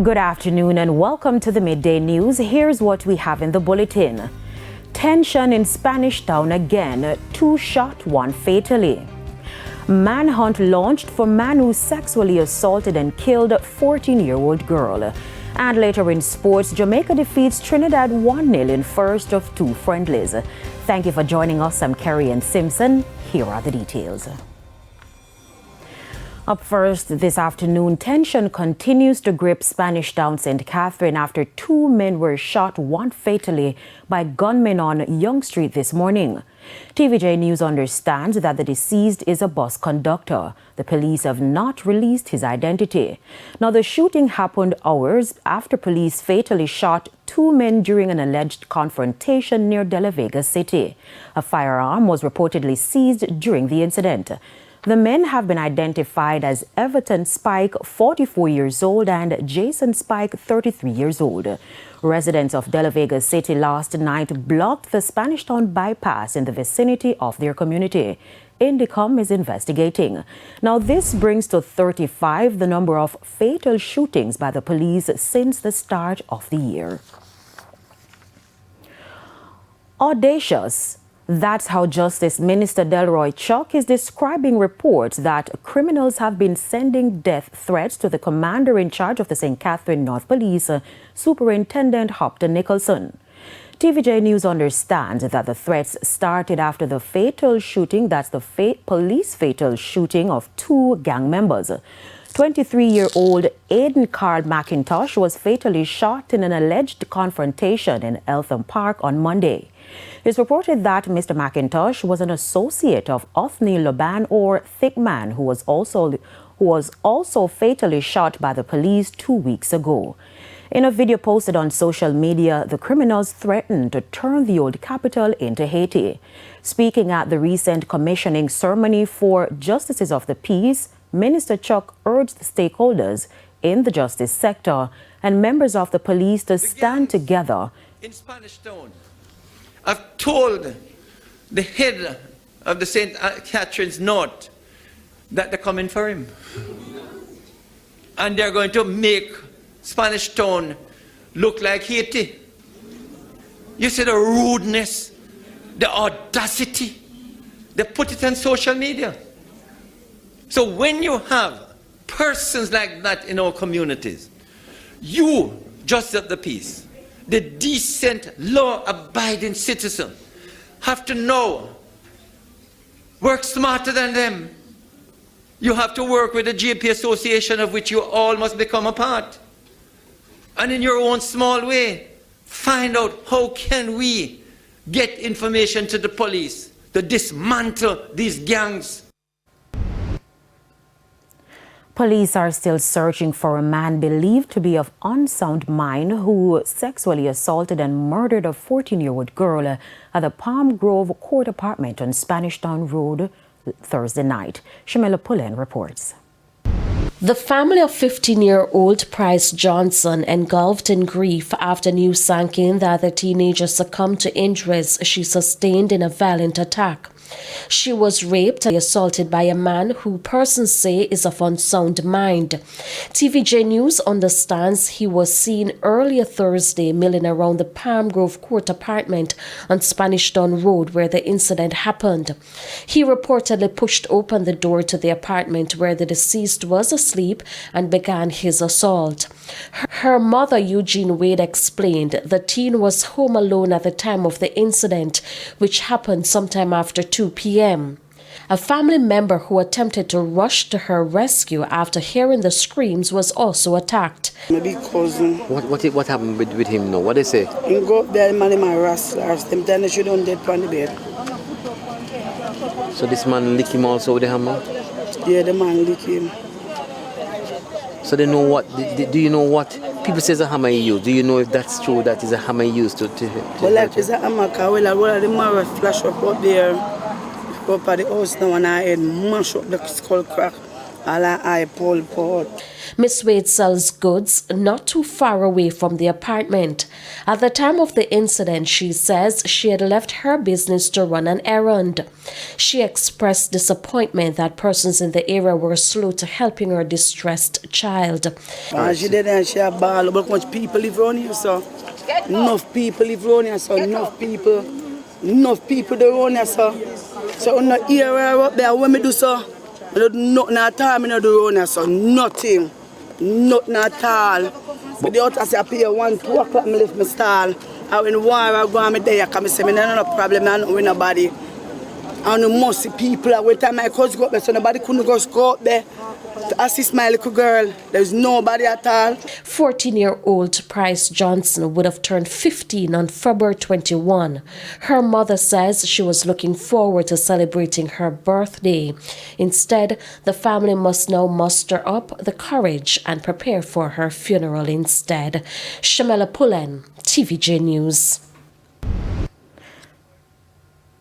Good afternoon and welcome to the Midday News. Here's what we have in the bulletin. Tension in Spanish Town again. 2 shot, 1 fatally. Manhunt launched for man who sexually assaulted and killed 14-year-old girl. And later in sports, Jamaica defeats Trinidad 1-0 in first of 2 friendlies. Thank you for joining us. I'm Kerry and Simpson. Here are the details. Up first this afternoon, tension continues to grip Spanish Town, St. Catherine after 2 men were shot, 1 fatally, by gunmen on Young Street this morning. TVJ News understands that the deceased is a bus conductor. The police have not released his identity. Now, the shooting happened hours after police fatally shot 2 men during an alleged confrontation near De La Vega City. A firearm was reportedly seized during the incident. The men have been identified as Everton Spike, 44 years old, and Jason Spike, 33 years old. Residents of De La Vega City last night blocked the Spanish Town bypass in the vicinity of their community. Indicom is investigating. Now, this brings to 35 the number of fatal shootings by the police since the start of the year. Audacious. That's how Justice Minister Delroy Chuck is describing reports that criminals have been sending death threats to the commander in charge of the St. Catherine North Police, Superintendent Hopton Nicholson. TVJ News understands that the threats started after the fatal shooting, that's the police fatal shooting of 2 gang members. 23-year-old Aidan Carl McIntosh was fatally shot in an alleged confrontation in Eltham Park on Monday. It's reported that Mr. McIntosh was an associate of Othniel Laban, or Thick Man, who was also fatally shot by the police 2 weeks ago. In a video posted on social media, the criminals threatened to turn the old capital into Haiti. Speaking at the recent commissioning ceremony for Justices of the Peace, Minister Chuck urged stakeholders in the justice sector and members of the police to stand together. In Spanish Town, I've told the head of the St. Catherine's North that they're coming for him. And they're going to make Spanish Town look like Haiti. You see the rudeness, the audacity. They put it on social media. So when you have persons like that in our communities, you, Justice of the Peace, the decent, law-abiding citizen, have to know, work smarter than them. You have to work with the GP Association, of which you all must become a part. And in your own small way, find out how can we get information to the police to dismantle these gangs. Police are still searching for a man believed to be of unsound mind who sexually assaulted and murdered a 14-year-old girl at the Palm Grove Court apartment on Spanish Town Road Thursday night. Shamila Pullen reports. The family of 15-year-old Price Johnson engulfed in grief after news sank in that the teenager succumbed to injuries she sustained in a violent attack. She was raped and assaulted by a man who persons say is of unsound mind. TVJ News understands he was seen earlier Thursday milling around the Palm Grove Court apartment on Spanish Town Road where the incident happened. He reportedly pushed open the door to the apartment where the deceased was asleep and began his assault. Her mother, Eugene Wade, explained the teen was home alone at the time of the incident, which happened sometime after 2 p.m. A family member who attempted to rush to her rescue after hearing the screams was also attacked. My big cousin. What happened with him now? What they say? He go up there, man, my wrestlers. Them time they should on dead on the bed. So this man lick him also with the hammer? Yeah, the man lick him. So they know what? Do you know what? People say it's a hammer he used. Do you know if that's true, that is a hammer he used to well, like it's a hammer, because well, the mirror flash up there. Up at the house now and I had mash up the skull crack. All I Pol Pot. Miss Wade sells goods not too far away from the apartment. At the time of the incident, she says she had left her business to run an errand. She expressed disappointment that persons in the area were slow to helping her distressed child. And she did and she had ball. But much people live around here, so enough people live around here, so enough people there around here, so. So I'm not here up there when me do so. I don't do nothing at all, I don't do around here, so nothing. Nothing at all. But the outside say I pay 1, 2 o'clock, I left my stall. And when war I go on me there, I say, I no problem, I don't with nobody. And the most people, every time my cousin go up there, so nobody couldn't go up there to assist my little girl. There's nobody at all. 14-year-old Price Johnson would have turned 15 on February 21. Her mother says she was looking forward to celebrating her birthday. Instead, the family must now muster up the courage and prepare for her funeral instead. Shamela Pullen, TVJ News.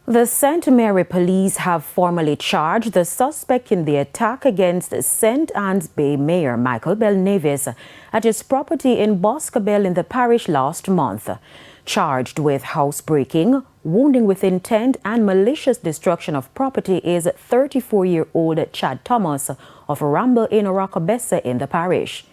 The St. Mary police have formally charged the suspect in the attack against St. Anne's Bay Mayor Michael Bell-Nevis at his property in Boscobel in the parish last month. Charged with housebreaking, wounding with intent and malicious destruction of property is 34-year-old Chad Thomas of Ramble in Oracabessa in the parish.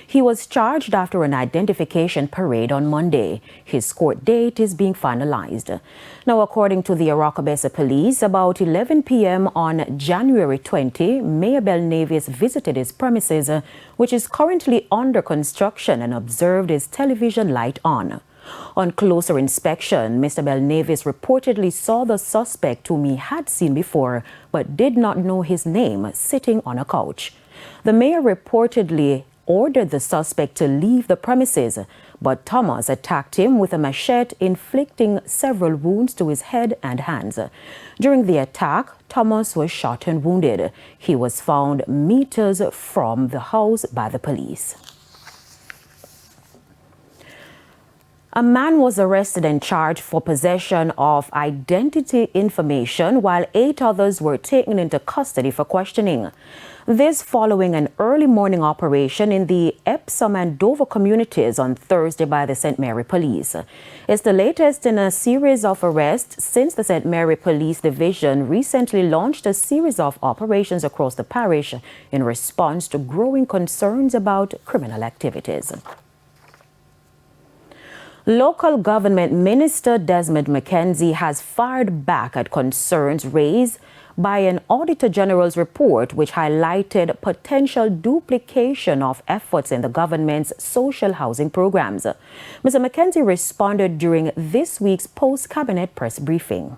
He was charged after an identification parade on Monday. His court date is being finalized. Now, according to the Oracabessa police, about 11 p.m. on January 20, Mayor Bell-Nevis visited his premises, which is currently under construction, and observed his television light on. On closer inspection, Mr. Bell-Nevis reportedly saw the suspect, whom he had seen before but did not know his name, sitting on a couch. The mayor reportedly ordered the suspect to leave the premises, but Thomas attacked him with a machete, inflicting several wounds to his head and hands. During the attack, Thomas was shot and wounded. He was found meters from the house by the police. A man was arrested and charged for possession of identity information, while 8 others were taken into custody for questioning. This following an early morning operation in the Epsom and Dover communities on Thursday by the St. Mary Police. It's the latest in a series of arrests since the St. Mary Police Division recently launched a series of operations across the parish in response to growing concerns about criminal activities. Local Government Minister Desmond McKenzie has fired back at concerns raised by an Auditor General's report which highlighted potential duplication of efforts in the government's social housing programs. Mr. McKenzie responded during this week's post-cabinet press briefing.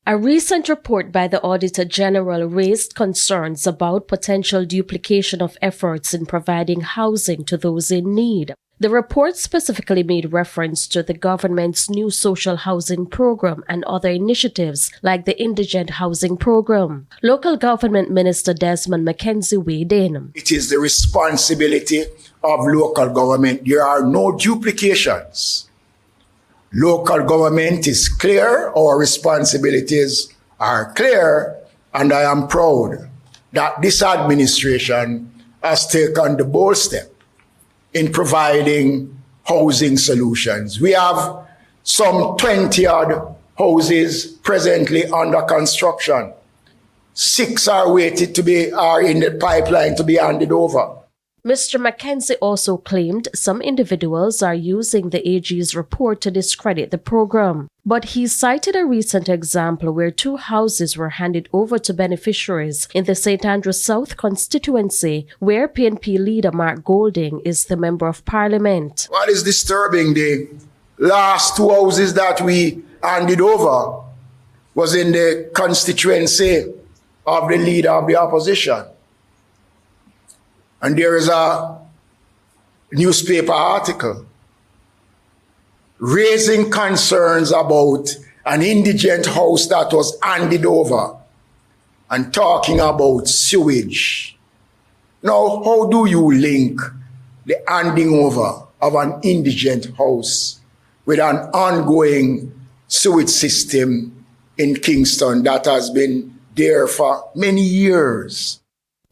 A recent report by the Auditor General raised concerns about potential duplication of efforts in providing housing to those in need. The report specifically made reference to the government's new social housing program and other initiatives like the Indigent Housing Program. Local Government Minister Desmond McKenzie weighed in. It is the responsibility of local government. There are no duplications. Local government is clear, our responsibilities are clear, and I am proud that this administration has taken the bold step in providing housing solutions. We have some 20-odd houses presently under construction. 6 are in the pipeline to be handed over. Mr. McKenzie also claimed some individuals are using the AG's report to discredit the program. But he cited a recent example where 2 houses were handed over to beneficiaries in the St. Andrews South constituency, where PNP leader Mark Golding is the Member of Parliament. What is disturbing, the last 2 houses that we handed over was in the constituency of the leader of the opposition. And there is a newspaper article raising concerns about an indigent house that was handed over and talking about sewage. Now, how do you link the handing over of an indigent house with an ongoing sewage system in Kingston that has been there for many years?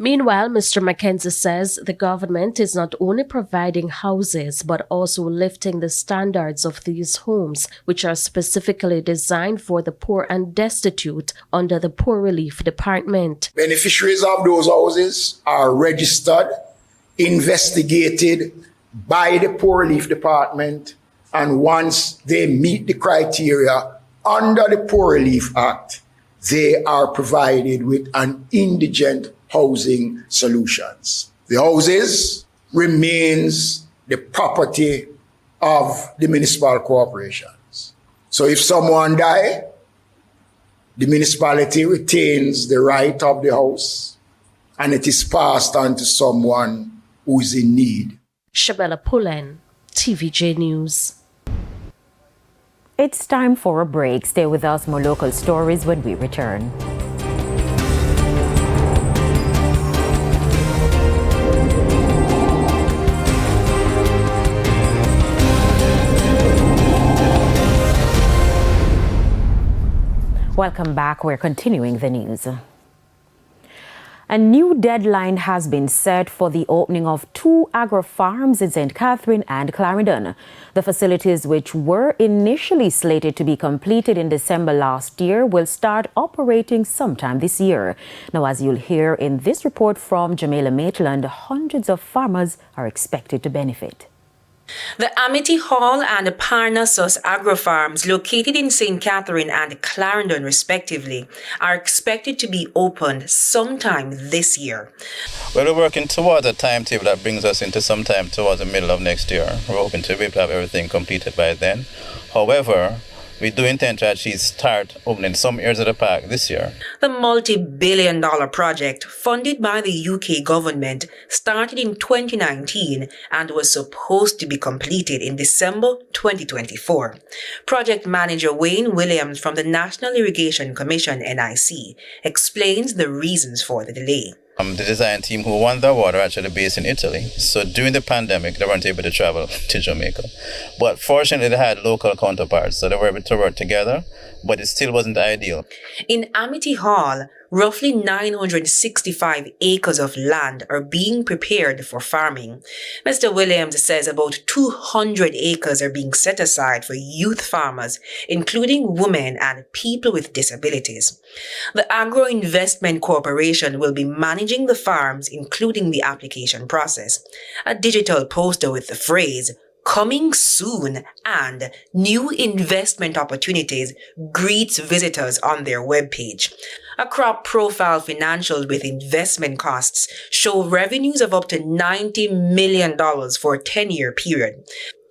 Meanwhile, Mr. Mackenzie says the government is not only providing houses but also lifting the standards of these homes, which are specifically designed for the poor and destitute under the Poor Relief Department. Beneficiaries of those houses are registered, investigated by the Poor Relief Department, and once they meet the criteria under the Poor Relief Act, they are provided with an indigent housing solutions. The houses remains the property of the municipal corporations. So if someone die, the municipality retains the right of the house and it is passed on to someone who is in need. Shabella Pullen, TVJ News. It's time for a break. Stay with us, more local stories when we return. Welcome back. We're continuing the news. A new deadline has been set for the opening of 2 agro-farms in St. Catherine and Clarendon. The facilities, which were initially slated to be completed in December last year, will start operating sometime this year. Now, as you'll hear in this report from Jamaica Maitland, hundreds of farmers are expected to benefit. The Amity Hall and Parnassus Agro-farms, located in St. Catherine and Clarendon respectively, are expected to be opened sometime this year. Well, we're working towards a timetable that brings us into sometime towards the middle of next year. We're hoping to be able to have everything completed by then. However, we do intend to actually start opening some areas of the park this year. The multi-billion-dollar project, funded by the UK government, started in 2019 and was supposed to be completed in December 2024. Project manager Wayne Williams from the National Irrigation Commission, NIC, explains the reasons for the delay. The design team who won the award are actually based in Italy. So during the pandemic, they weren't able to travel to Jamaica. But fortunately, they had local counterparts, so they were able to work together, but it still wasn't ideal. In Amity Hall, roughly 965 acres of land are being prepared for farming. Mr. Williams says about 200 acres are being set aside for youth farmers, including women and people with disabilities. The Agro Investment Corporation will be managing the farms, including the application process. A digital poster with the phrase "Coming soon" and "New investment opportunities" greets visitors on their webpage. A crop profile financials with investment costs show revenues of up to $90 million for a 10-year period.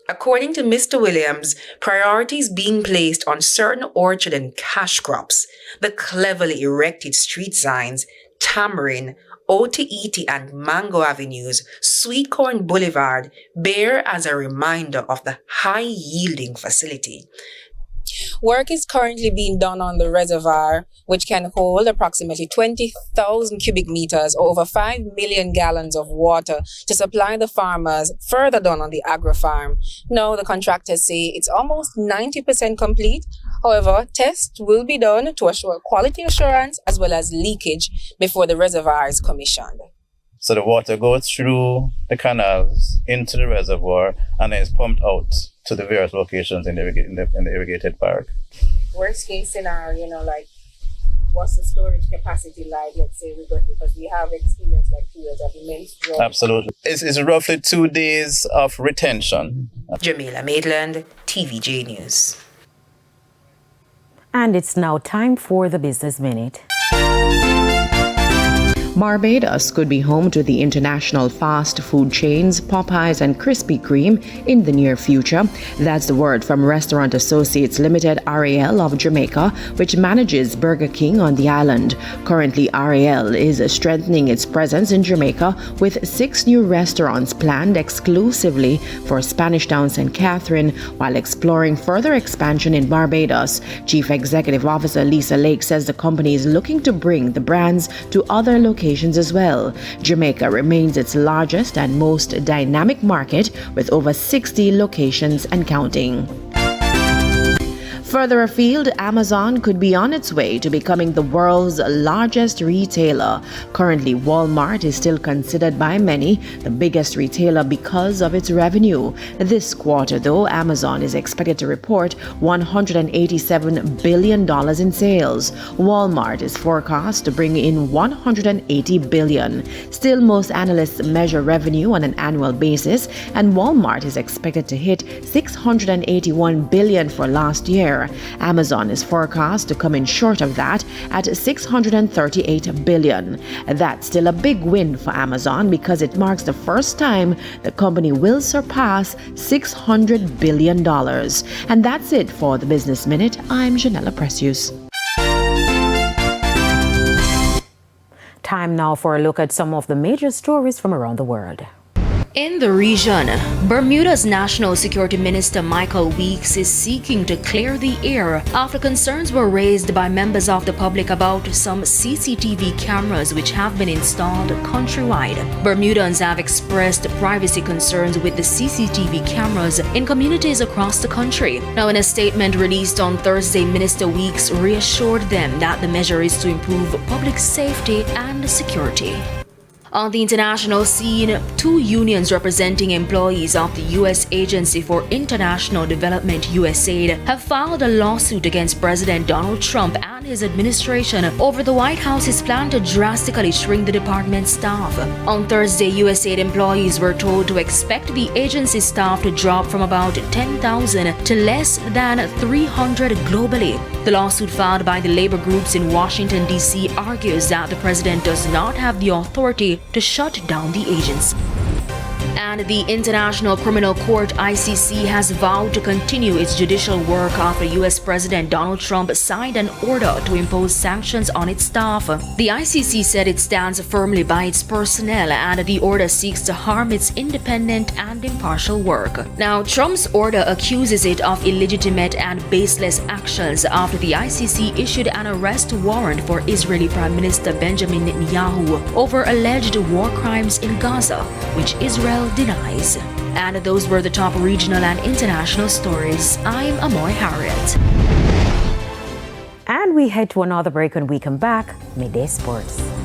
According to Mr. Williams, priorities being placed on certain orchard and cash crops, the cleverly erected street signs, tamarind, Otaiti and Mango Avenues, Sweet Corn Boulevard bear as a reminder of the high-yielding facility. Work is currently being done on the reservoir, which can hold approximately 20,000 cubic meters or over 5 million gallons of water to supply the farmers, further down on the agro-farm. Now, the contractors say it's almost 90% complete. However, tests will be done to assure quality assurance as well as leakage before the reservoir is commissioned. So the water goes through the canals into the reservoir and then is pumped out to the various locations in the irrigated park. Worst case scenario, like what's the storage capacity like, let's say we got, because we have experienced like periods of immense drought. Absolutely. It's roughly 2 days of retention. Jamaica Maitland, TVJ News. And it's now time for the Business Minute. Barbados could be home to the international fast food chains Popeyes and Krispy Kreme in the near future. That's the word from Restaurant Associates Limited RAL of Jamaica, which manages Burger King on the island. Currently, RAL is strengthening its presence in Jamaica with 6 new restaurants planned exclusively for Spanish Town St. Catherine, while exploring further expansion in Barbados. Chief Executive Officer Lisa Lake says the company is looking to bring the brands to other locations as well. Jamaica remains its largest and most dynamic market with over 60 locations and counting. Further afield, Amazon could be on its way to becoming the world's largest retailer. Currently, Walmart is still considered by many the biggest retailer because of its revenue. This quarter, though, Amazon is expected to report $187 billion in sales. Walmart is forecast to bring in $180 billion. Still, most analysts measure revenue on an annual basis, and Walmart is expected to hit $681 billion for last year. Amazon is forecast to come in short of that at $638 billion. That's still a big win for Amazon because it marks the first time the company will surpass $600 billion. And that's it for the Business Minute. I'm Janella Precious. Time now for a look at some of the major stories from around the world. In the region, Bermuda's National Security Minister Michael Weeks is seeking to clear the air after concerns were raised by members of the public about some CCTV cameras which have been installed countrywide. Bermudans have expressed privacy concerns with the CCTV cameras in communities across the country. Now, in a statement released on Thursday, Minister Weeks reassured them that the measure is to improve public safety and security. On the international scene, two unions representing employees of the U.S. Agency for International Development, USAID, have filed a lawsuit against President Donald Trump and his administration over the White House's plan to drastically shrink the department's staff. On Thursday, USAID employees were told to expect the agency's staff to drop from about 10,000 to less than 300 globally. The lawsuit filed by the labor groups in Washington, D.C. argues that the president does not have the authority to shut down the agency. And the International Criminal Court, ICC, has vowed to continue its judicial work after U.S. President Donald Trump signed an order to impose sanctions on its staff. The ICC said it stands firmly by its personnel and the order seeks to harm its independent and impartial work. Now, Trump's order accuses it of illegitimate and baseless actions after the ICC issued an arrest warrant for Israeli Prime Minister Benjamin Netanyahu over alleged war crimes in Gaza, which Israel denies. And those were the top regional and international stories. I'm Amoy Harriet. And we head to another break. When we come back, Midday Sports.